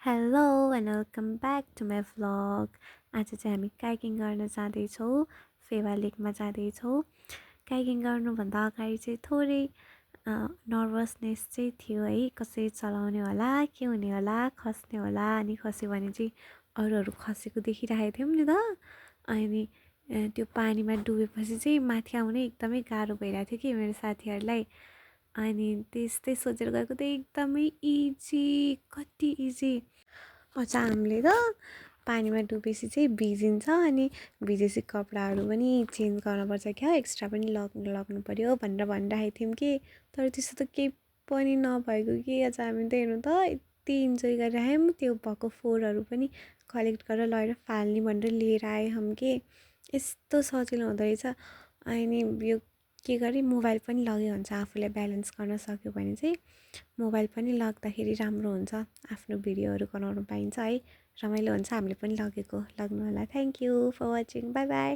Hello and welcome back to my vlog. आज चाहिँ हामी काइकिङ गर्न जाँदैछौँ, फेवा लेकमा जाँदैछौँ। काइकिङ गर्नुभन्दा अगाडि चाहिँ थोरै नर्भसनेस चाहिँ थियो है, कसरी चलाउने होला, के हुने होला, खस्ने होला, अनि खस्यो भने चाहिँ अरूहरू खसेको देखिरहेको थियौँ नि त। अनि त्यो पानीमा डुबेपछि चाहिँ माथि आउनै एकदमै गाह्रो भइरहेको थियो कि मेरो साथीहरूलाई। अनि त्यस्तै सोचेर गएको त एकदमै इजी, कति इजी। अझ हामीले त पानीमा डुबेपछि चाहिँ भिजिन्छ, अनि भिजेपछि कपडाहरू पनि चेन्ज गर्नुपर्छ क्या, एक्स्ट्रा पनि लग्नु पऱ्यो भनेर भनिरहेको थियौँ कि। तर त्यस्तो त केही पनि नभएको कि। अझ हामी त हेर्नु त यति इन्जोय गरिरहेँ, त्यो भएको फोहोरहरू पनि कलेक्ट गरेर लगेर फाल्ने भनेर लिएर आएँ हम कि। यस्तो सजिलो हुँदो रहेछ। अनि यो के गरी मोबाइल पनि लग्यो हुन्छ, आफूले ब्यालेन्स गर्न सक्यो भने चाहिँ मोबाइल पनि लग्दाखेरि राम्रो हुन्छ, आफ्नो भिडियोहरू बनाउनु पाइन्छ है, रमाइलो हुन्छ। हामीले पनि लग्नु होला। Thank you for watching, bye by.